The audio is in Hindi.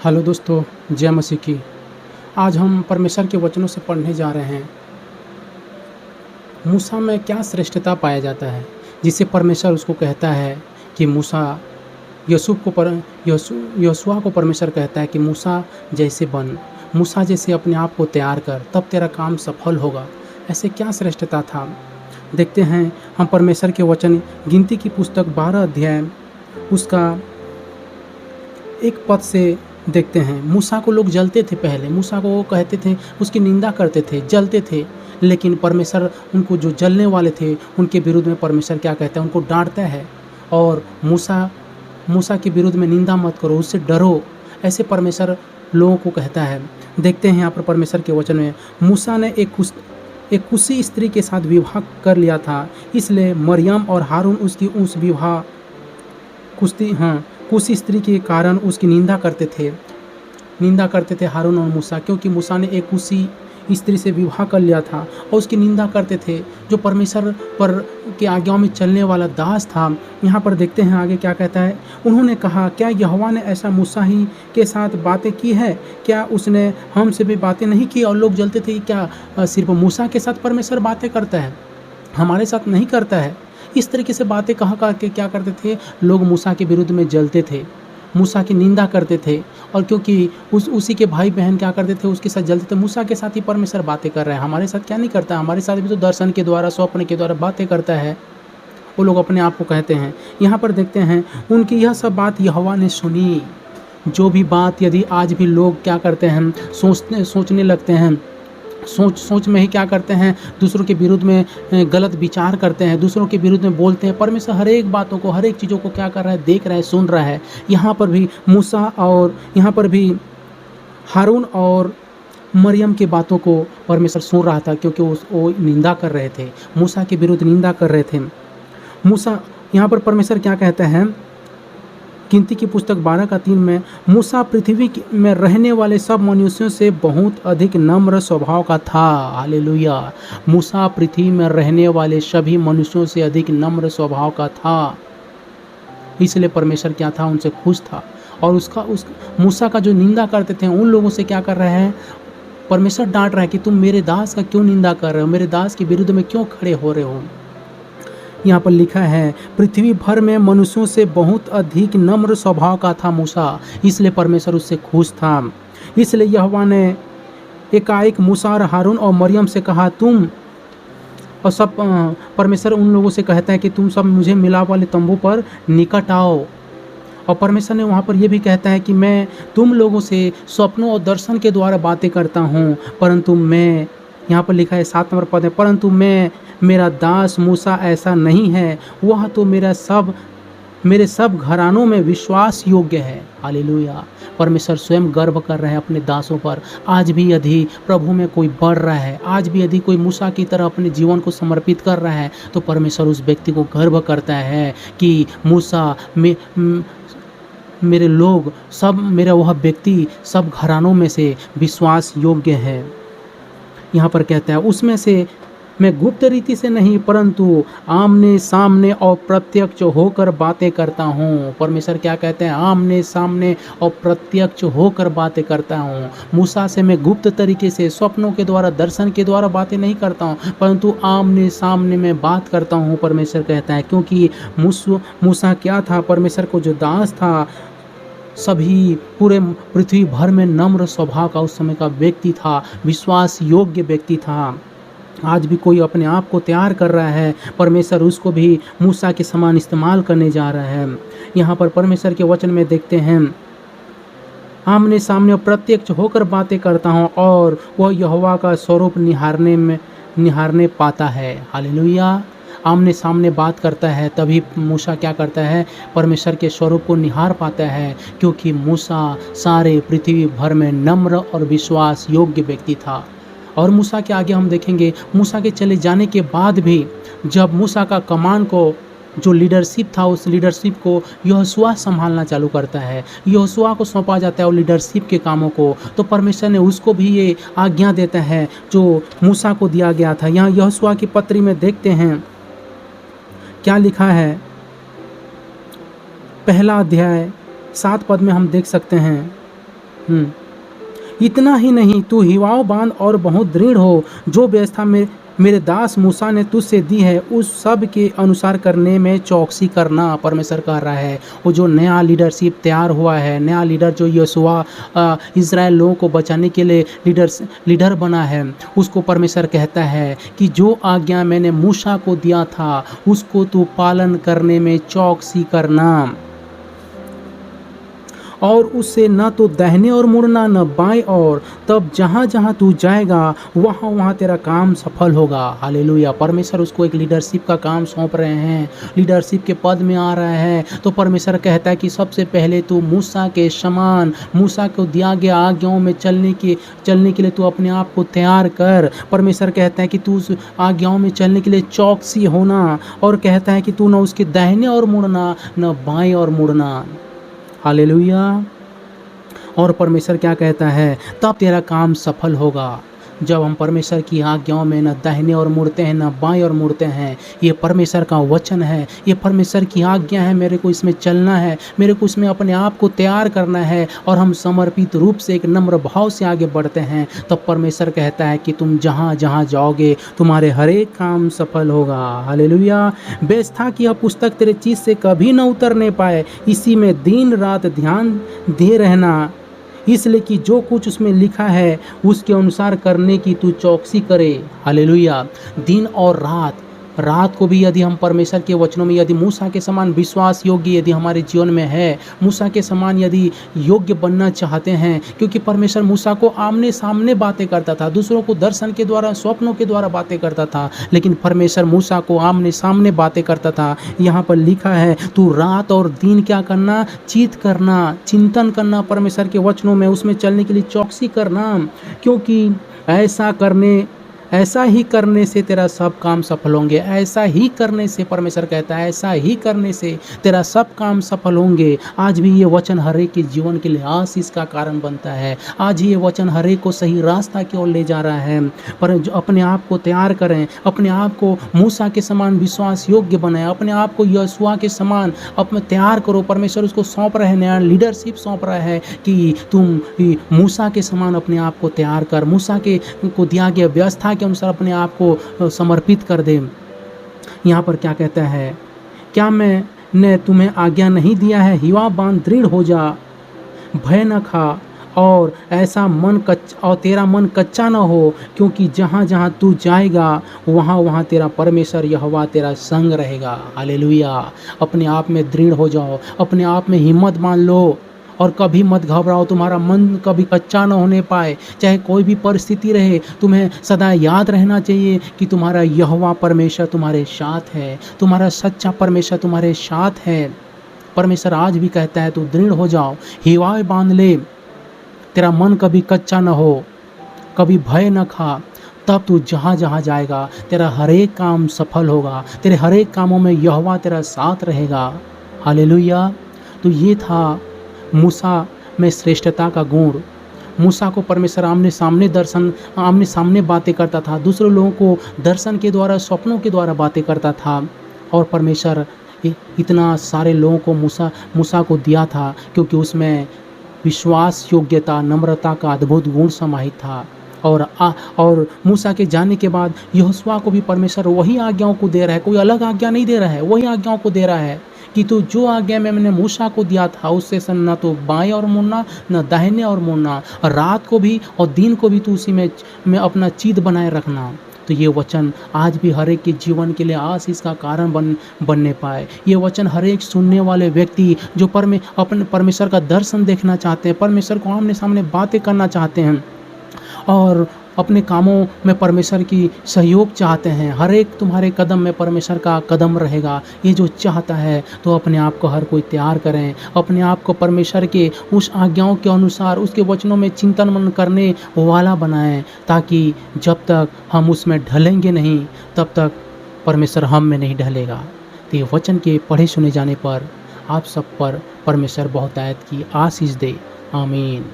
हेलो दोस्तों, जय मसीह की। आज हम परमेश्वर के वचनों से पढ़ने जा रहे हैं। मूसा में क्या श्रेष्ठता पाया जाता है जिससे परमेश्वर उसको कहता है कि मूसा यहोशुआ को परमेश्वर कहता है कि मूसा जैसे बन, मूसा जैसे अपने आप को तैयार कर, तब तेरा काम सफल होगा। ऐसे क्या श्रेष्ठता था, देखते हैं हम परमेश्वर के वचन। गिनती की पुस्तक 12 अध्याय उसका एक पद से देखते हैं। मूसा को लोग जलते थे, पहले मूसा को वो कहते थे, उसकी निंदा करते थे, जलते थे, लेकिन परमेश्वर उनको, जो जलने वाले थे, उनके विरुद्ध में परमेश्वर क्या कहता है, उनको डांटता है और मूसा के विरुद्ध में निंदा मत करो, उससे डरो, ऐसे परमेश्वर लोगों को कहता है। देखते हैं यहाँ पर परमेश्वर के वचन में, मूसा ने एक कुशी स्त्री के साथ विवाह कर लिया था, इसलिए मरियम और हारून उसकी उस विवाह कुशी स्त्री के कारण उसकी निंदा करते थे हारून और मूसा, क्योंकि मूसा ने एक कुशी स्त्री से विवाह कर लिया था और उसकी निंदा करते थे, जो परमेश्वर पर के आज्ञाओं में चलने वाला दास था। यहाँ पर देखते हैं आगे क्या कहता है। उन्होंने कहा, क्या यहोवा ने ऐसा मूसा ही के साथ बातें की है? क्या उसने हमसे भी बातें नहीं की? और लोग जलते थे, क्या सिर्फ मूसा के साथ परमेश्वर बातें करता है, हमारे साथ नहीं करता है? इस तरीके से बातें कह के क्या करते थे लोग, मूसा के विरुद्ध में जलते थे, मूसा की निंदा करते थे। और क्योंकि उसी के भाई बहन क्या करते थे, उसके साथ जलते थे। मूसा के साथ ही परमेश्वर बातें कर रहा है, हमारे साथ क्या नहीं करता? हमारे साथ भी तो दर्शन के द्वारा, स्वप्न के द्वारा बातें करता है। वो लोग अपने आप को कहते हैं। यहाँ पर देखते हैं, उनकी यह सब बात यहोवा ने सुनी। जो भी बात यदि आज भी लोग क्या करते हैं, सोचने लगते हैं, सोच में ही क्या करते हैं, दूसरों के विरुद्ध में गलत विचार करते हैं, दूसरों के विरुद्ध में बोलते हैं। परमेश्वर हर एक बातों को, हर एक चीज़ों को क्या कर रहा है, देख रहा है, सुन रहा है। यहाँ पर भी मूसा और यहाँ पर भी हारून और मरियम की बातों को परमेश्वर सुन रहा था, क्योंकि वो निंदा कर रहे थे, मूसा के विरुद्ध निंदा कर रहे थे। मूसा, यहाँ पर परमेश्वर क्या कहते हैं, गिनती की पुस्तक 12:3 में, मूसा पृथ्वी में रहने वाले सब मनुष्यों से बहुत अधिक नम्र स्वभाव का था। हालेलुया। मूसा पृथ्वी में रहने वाले सभी मनुष्यों से अधिक नम्र स्वभाव का था, इसलिए परमेश्वर क्या था, उनसे खुश था। और मूसा का जो निंदा करते थे उन लोगों से क्या कर रहे हैं, परमेश्वर डांट रहा है कि तुम मेरे दास का क्यों निंदा कर रहे हो, मेरे दास के विरुद्ध में क्यों खड़े हो रहे हो। यहाँ पर लिखा है, पृथ्वी भर में मनुष्यों से बहुत अधिक नम्र स्वभाव का था मूसा, इसलिए परमेश्वर उससे खुश था। इसलिए यहोवा ने एकाएक मूसा और हारून और मरियम से कहा, तुम और सब, परमेश्वर उन लोगों से कहता है कि तुम सब मुझे मिलाप वाले तंबू पर निकट आओ। और परमेश्वर ने वहाँ पर यह भी कहता है कि मैं तुम लोगों से स्वप्नों और दर्शन के द्वारा बातें करता हूँ, परंतु मैं, यहाँ पर लिखा है 7 नंबर पद है, परंतु मेरा दास मूसा ऐसा नहीं है, वह तो मेरे सब घरानों में विश्वास योग्य है। हालेलुया। परमेश्वर स्वयं गर्व कर रहे हैं अपने दासों पर। आज भी यदि प्रभु में कोई बढ़ रहा है, आज भी यदि कोई मूसा की तरह अपने जीवन को समर्पित कर रहा है, तो परमेश्वर उस व्यक्ति को गर्व करता है कि मूसा मेरे लोग सब, मेरा वह व्यक्ति सब घरानों में से विश्वास योग्य है। यहाँ पर कहता है, उसमें से मैं गुप्त रीति से नहीं परंतु आमने सामने और प्रत्यक्ष होकर बातें करता हूँ। परमेश्वर क्या कहते हैं, आमने सामने और प्रत्यक्ष होकर बातें करता हूँ। मूसा से मैं गुप्त तरीके से, स्वप्नों के द्वारा, दर्शन के द्वारा बातें नहीं करता हूँ, परंतु आमने सामने में बात करता हूँ, परमेश्वर कहता है। क्योंकि मूसा क्या था, परमेश्वर को जो दास था, सभी पूरे पृथ्वी भर में नम्र स्वभाव का उस समय का व्यक्ति था, विश्वास योग्य व्यक्ति था। आज भी कोई अपने आप को तैयार कर रहा है, परमेश्वर उसको भी मूसा के समान इस्तेमाल करने जा रहा है। यहाँ पर परमेश्वर के वचन में देखते हैं, आमने सामने प्रत्यक्ष होकर बातें करता हूँ और वह यहोवा का स्वरूप निहारने पाता है। हालेलुया। आमने सामने बात करता है, तभी मूसा क्या करता है, परमेश्वर के स्वरूप को निहार पाता है, क्योंकि मूसा सारे पृथ्वी भर में नम्र और विश्वास योग्य व्यक्ति था। और मूसा के आगे हम देखेंगे, मूसा के चले जाने के बाद भी जब मूसा का कमान को, जो लीडरशिप था, उस लीडरशिप को यहोशुआ संभालना चालू करता है, यहोशुआ को सौंपा जाता है और लीडरशिप के कामों को, तो परमेश्वर ने उसको भी ये आज्ञा देता है जो मूसा को दिया गया था। यहाँ यहोशुआ की पत्री में देखते हैं क्या लिखा है, पहला अध्याय 7 पद में हम देख सकते हैं, इतना ही नहीं, तू हिवाव बांध और बहुत दृढ़ हो। जो व्यवस्था में मेरे दास मूसा ने तुझसे दी है उस सब के अनुसार करने में चौकसी करना। परमेश्वर कह रहा है वो जो नया लीडरशिप तैयार हुआ है, नया लीडर जो यहोशुआ इज़राइल लोगों को बचाने के लिए लीडर बना है, उसको परमेश्वर कहता है कि जो आज्ञा मैंने मूसा को दिया था उसको तू पालन करने में चौकसी करना, और उससे न तो दाहिने और मुड़ना न बाएं और, तब जहाँ जहाँ तू जाएगा वहाँ वहाँ तेरा काम सफल होगा। हालेलुया। परमेश्वर उसको एक लीडरशिप का काम सौंप रहे हैं, लीडरशिप के पद में आ रहा है। तो परमेश्वर कहता है कि सबसे पहले तू मूसा के समान, मूसा को दिया गया आज्ञाओं में चलने के लिए तू अपने आप को तैयार कर। परमेश्वर कहता है कि तू उस आज्ञाओं में चलने के लिए चौकसी होना, और कहता है कि तू न उसके दाहिने और मुड़ना न बाएं और मुड़ना। हालेलुया। और परमेश्वर क्या कहता है, तब तेरा काम सफल होगा। जब हम परमेश्वर की आज्ञाओं में न दाहिने और मुड़ते हैं न बाएं और मुड़ते हैं। ये परमेश्वर का वचन है, ये परमेश्वर की आज्ञा है, मेरे को इसमें चलना है, मेरे को इसमें अपने आप को तैयार करना है, और हम समर्पित रूप से एक नम्र भाव से आगे बढ़ते हैं। तब परमेश्वर कहता है कि तुम जहाँ जहाँ जाओगे तुम्हारे हर एक काम सफल होगा। हालेलुया। व्यवस्था की यह पुस्तक तेरे चीज़ से कभी न उतरने पाए, इसी में दिन रात ध्यान दे रहना, इसलिए कि जो कुछ उसमें लिखा है उसके अनुसार करने की तू चौकसी करे। हालेलुया। दिन और रात को भी यदि हम परमेश्वर के वचनों में यदि मूसा के समान विश्वास योग्य यदि हमारे जीवन में है, मूसा के समान यदि योग्य बनना चाहते हैं, क्योंकि परमेश्वर मूसा को आमने सामने बातें करता था, दूसरों को दर्शन के द्वारा स्वप्नों के द्वारा बातें करता था, लेकिन परमेश्वर मूसा को आमने सामने बातें करता था। यहाँ पर लिखा है तू रात और दिन क्या करना, चित करना, चिंतन करना परमेश्वर के वचनों में, उसमें चलने के लिए चौकसी करना, क्योंकि ऐसा ही करने से तेरा सब काम सफल होंगे। ऐसा ही करने से परमेश्वर कहता है, ऐसा ही करने से तेरा सब काम सफल होंगे। आज भी ये वचन हर एक के जीवन के लिए आशीष का कारण बनता है। आज ही ये वचन हर एक को सही रास्ता की ओर ले जा रहा है। पर जो अपने आप को तैयार करें, अपने आप को मूसा के समान विश्वास योग्य बनाएं, अपने आप को यहोशुआ के समान अपने तैयार करो। परमेश्वर उसको सौंप रहे हैं, नया लीडरशिप सौंप रहा है कि तुम मूसा के समान अपने आप को तैयार कर, मूसा को दिया गया व्यवस्था के अनुसार अपने आप को समर्पित कर दे। यहाँ पर क्या कहता है, क्या मैंने तुम्हें आज्ञा नहीं दिया है, हिवा बांध दृढ़ हो जा, भय न खा, और तेरा मन कच्चा न हो, क्योंकि जहाँ जहाँ तू जाएगा वहाँ वहाँ तेरा परमेश्वर यहोवा तेरा संग रहेगा। हालेलुया। अपने आप में दृढ़ हो जाओ, अपने आप में हिम्मत मान लो, और कभी मत घबराओ। तुम्हारा मन कभी कच्चा न होने पाए, चाहे कोई भी परिस्थिति रहे, तुम्हें सदा याद रहना चाहिए कि तुम्हारा यहोवा परमेश्वर तुम्हारे साथ है, तुम्हारा सच्चा परमेश्वर तुम्हारे साथ है। परमेश्वर आज भी कहता है तू दृढ़ हो जाओ, हिवाए बांध ले, तेरा मन कभी कच्चा न हो, कभी भय न खा, तब तू जहाँ जहाँ जाएगा तेरा हर एक काम सफल होगा, तेरे हर एक कामों में यहोवा तेरा साथ रहेगा। हालेलुया। तो ये था मूसा में श्रेष्ठता का गुण। मूसा को परमेश्वर आमने सामने बातें करता था, दूसरे लोगों को दर्शन के द्वारा स्वप्नों के द्वारा बातें करता था, और परमेश्वर इतना सारे लोगों को मूसा को दिया था क्योंकि उसमें विश्वास योग्यता नम्रता का अद्भुत गुण समाहित था। और मूसा के जाने के बाद यहोशुआ को भी परमेश्वर वही आज्ञाओं को दे रहा है, कोई अलग आज्ञा नहीं दे रहा है, वही आज्ञाओं को दे रहा है कि तू जो आज्ञा मैंने मूसा को दिया था उससे न तो बाएं और मुड़ना न दाहिने और मुड़ना, रात को भी और दिन को भी तू उसी में अपना चित्त बनाए रखना। तो ये वचन आज भी हर एक के जीवन के लिए आशीष का कारण बनने पाए। ये वचन हर एक सुनने वाले व्यक्ति जो अपने परमेश्वर का दर्शन देखना चाहते हैं, परमेश्वर को आमने सामने बातें करना चाहते हैं, और अपने कामों में परमेश्वर की सहयोग चाहते हैं, हर एक तुम्हारे कदम में परमेश्वर का कदम रहेगा, ये जो चाहता है, तो अपने आप को हर कोई तैयार करें, अपने आप को परमेश्वर के उस आज्ञाओं के अनुसार उसके वचनों में चिंतन मनन करने वाला बनाएं, ताकि जब तक हम उसमें ढलेंगे नहीं तब तक परमेश्वर हम में नहीं ढलेगा। तो ये वचन के पढ़े सुने जाने पर आप सब पर परमेश्वर बहुतायत की आशीष दे। आमीन।